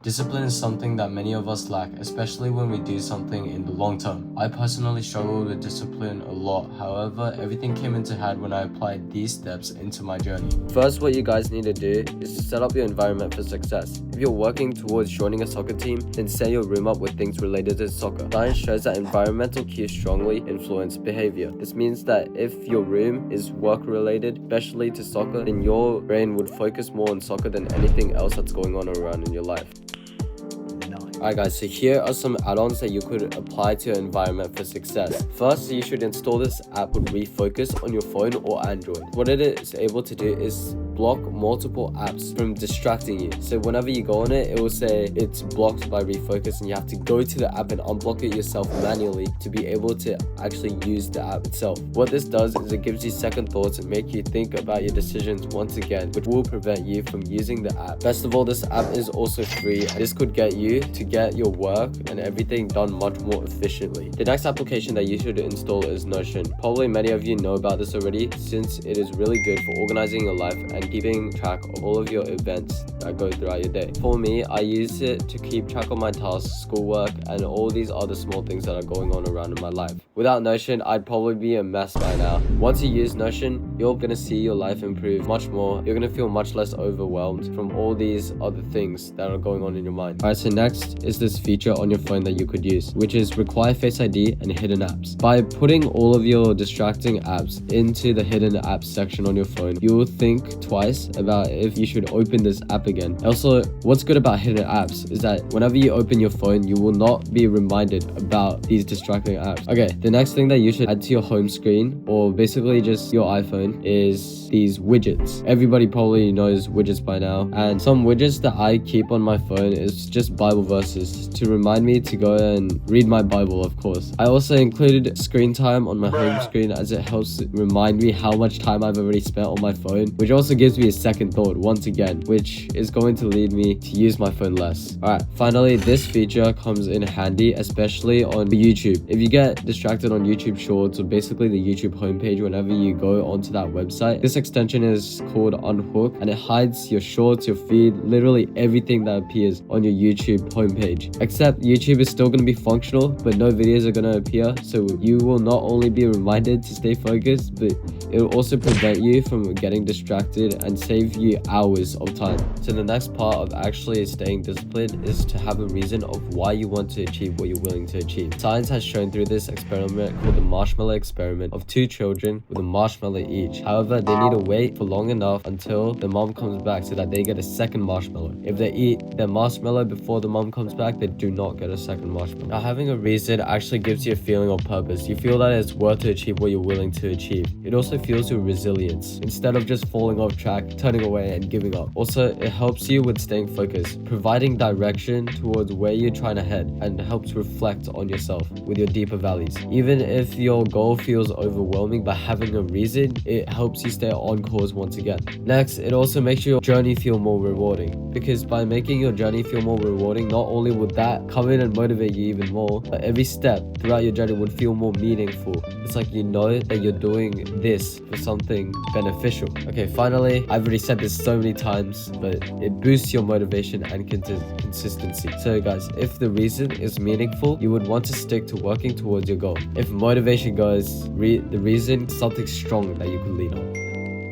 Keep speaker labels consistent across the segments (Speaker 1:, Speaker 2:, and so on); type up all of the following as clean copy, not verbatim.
Speaker 1: Discipline is something that many of us lack, especially when we do something in the long term. I personally struggled with discipline a lot, however, everything came into head when I applied these steps into my journey. First, what you guys need to do is to set up your environment for success. If you're working towards joining a soccer team, then set your room up with things related to soccer. Science shows that environmental cues strongly influence behavior. This means that if your room is work related, especially to soccer, then your brain would focus more on soccer than anything else that's going on around in your life. Alright guys, so here are some add-ons that you could apply to your environment for success. First, you should install this app with Refocus on your phone or Android. What it is able to do is block multiple apps from distracting you. So whenever you go on it, it will say it's blocked by Refocus and you have to go to the app and unblock it yourself manually to be able to actually use the app itself. What this does is it gives you second thoughts and make you think about your decisions once again, which will prevent you from using the app. Best of all, this app is also free. This could get you to get your work and everything done much more efficiently. The next application that you should install is Notion. Probably many of you know about this already, since it is really good for organizing your life and keeping track of all of your events that go throughout your day. For me, I use it to keep track of my tasks, schoolwork, and all these other small things that are going on around in my life. Without Notion, I'd probably be a mess by now. Once you use Notion, you're gonna see your life improve much more. You're gonna feel much less overwhelmed from all these other things that are going on in your mind. Alright, so next is this feature on your phone that you could use, which is require Face ID and hidden apps. By putting all of your distracting apps into the hidden apps section on your phone, you will think twice about if you should open this app again. Also, what's good about hidden apps is that whenever you open your phone, you will not be reminded about these distracting apps. Okay, the next thing that you should add to your home screen, or basically just your iPhone, is these widgets. Everybody probably knows widgets by now, and some widgets that I keep on my phone is just Bible verses to remind me to go and read my Bible, of course. I also included screen time on my home screen as it helps remind me how much time I've already spent on my phone, which also gives me a second thought once again, which is going to lead me to use my phone less. Alright, finally, this feature comes in handy, especially on YouTube. If you get distracted on YouTube Shorts, or basically the YouTube homepage whenever you go onto that website, this extension is called Unhook, and it hides your shorts, your feed, literally everything that appears on your YouTube homepage. Except YouTube is still going to be functional, but no videos are going to appear, so you will not only be reminded to stay focused, but it will also prevent you from getting distracted and save you hours of time. So the next part of actually staying disciplined is to have a reason of why you want to achieve what you're willing to achieve. Science has shown through this experiment called the marshmallow experiment of 2 children with a marshmallow each. However, they need to wait for long enough until the mom comes back so that they get a second marshmallow. If they eat their marshmallow before the mom comes back, they do not get a second marshmallow. Now, having a reason actually gives you a feeling of purpose. You feel that it's worth to achieve what you're willing to achieve. It also fuels your resilience instead of just falling off track, turning away, and giving up. Also, it helps you with staying focused, providing direction towards where you're trying to head, and helps reflect on yourself with your deeper values. Even if your goal feels overwhelming, by having a reason, it helps you stay on course once again. Next, it also makes your journey feel more rewarding, because by making your journey feel more rewarding, not only would that come in and motivate you even more, but every step throughout your journey would feel more meaningful. It's like you know that you're doing this for something beneficial. Okay, finally, I've already said this so many times, but it boosts your motivation and consistency. So guys, if the reason is meaningful, you would want to stick to working towards your goal. If motivation goes, the reason is something strong that you can lean on.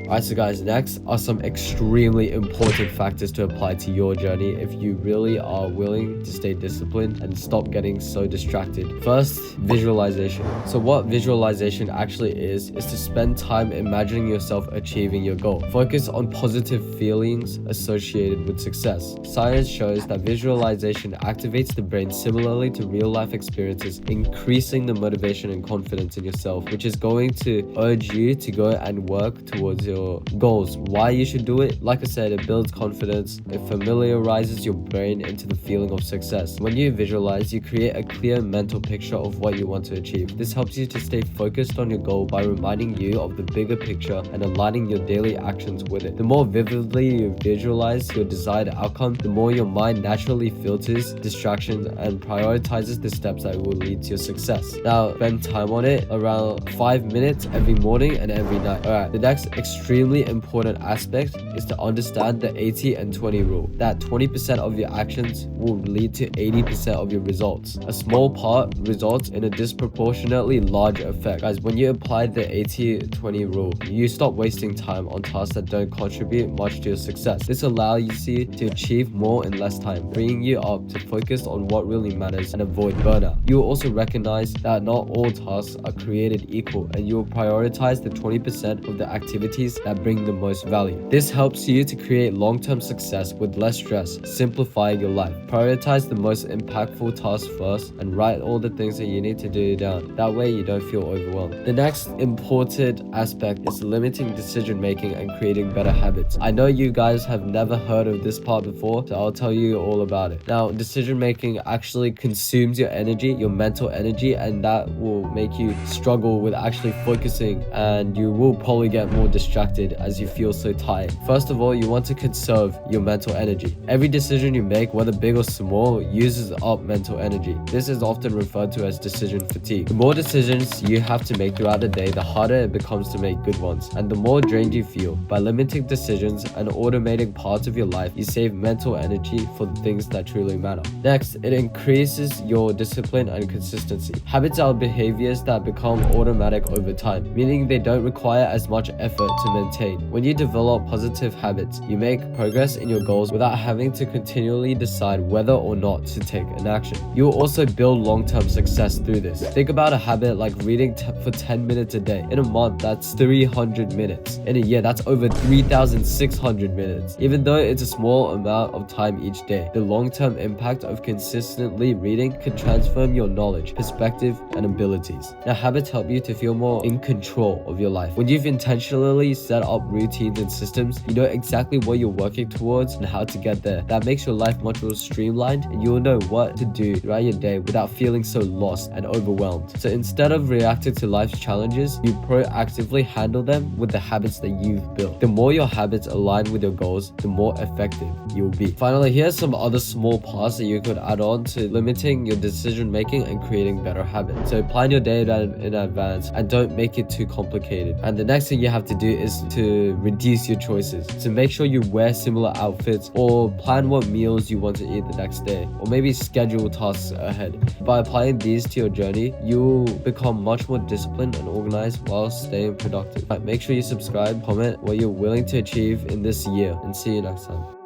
Speaker 1: Alright, so guys, next are some extremely important factors to apply to your journey if you really are willing to stay disciplined and stop getting so distracted. First, visualization. So what visualization actually is to spend time imagining yourself achieving your goal. Focus on positive feelings associated with success. Science shows that visualization activates the brain similarly to real-life experiences, increasing the motivation and confidence in yourself, which is going to urge you to go and work towards your goals. Why you should do it? Like I said, it builds confidence. It familiarizes your brain into the feeling of success. When you visualize, you create a clear mental picture of what you want to achieve. This helps you to stay focused on your goal by reminding you of the bigger picture and aligning your daily actions with it. The more vividly you visualize your desired outcome, the more your mind naturally filters distractions and prioritizes the steps that will lead to your success. Now, spend time on it, around 5 minutes every morning and every night. Alright, the next extreme extremely important aspect is to understand the 80 and 20 rule. That 20% of your actions will lead to 80% of your results. A small part results in a disproportionately large effect. Guys, when you apply the 80-20 rule, you stop wasting time on tasks that don't contribute much to your success. This allows you to achieve more in less time, freeing you up to focus on what really matters and avoid burnout. You will also recognize that not all tasks are created equal, and you will prioritize the 20% of the activities that bring the most value. This helps you to create long-term success with less stress, simplifying your life. Prioritize the most impactful tasks first and write all the things that you need to do down. That way you don't feel overwhelmed. The next important aspect is limiting decision making and creating better habits. I know you guys have never heard of this part before, so I'll tell you all about it. Now, decision making actually consumes your energy, your mental energy, and that will make you struggle with actually focusing, and you will probably get more distracted as you feel so tired. First of all, you want to conserve your mental energy. Every decision you make, whether big or small, uses up mental energy. This is often referred to as decision fatigue. The more decisions you have to make throughout the day, the harder it becomes to make good ones, and the more drained you feel. By limiting decisions and automating parts of your life, you save mental energy for the things that truly matter. Next, it increases your discipline and consistency. Habits are behaviors that become automatic over time, meaning they don't require as much effort to maintain. When you develop positive habits, you make progress in your goals without having to continually decide whether or not to take an action. You will also build long-term success through this. Think about a habit like reading for 10 minutes a day. In a month, that's 300 minutes. In a year, that's over 3,600 minutes. Even though it's a small amount of time each day, the long-term impact of consistently reading could transform your knowledge, perspective, and abilities. Now, habits help you to feel more in control of your life. When you've intentionally set up routines and systems, you know exactly what you're working towards and how to get there. That makes your life much more streamlined, and you will know what to do throughout your day without feeling so lost and overwhelmed. So instead of reacting to life's challenges, you proactively handle them with the habits that you've built. The more your habits align with your goals, the more effective you'll be. Finally, here's some other small parts that you could add on to limiting your decision making and creating better habits. So plan your day in advance and don't make it too complicated. And the next thing you have to do is to reduce your choices. So make sure you wear similar outfits, or plan what meals you want to eat the next day, or maybe schedule tasks ahead. By applying these to your journey, you'll become much more disciplined and organized while staying productive. Make sure you subscribe, comment what you're willing to achieve in this year, and see you next time.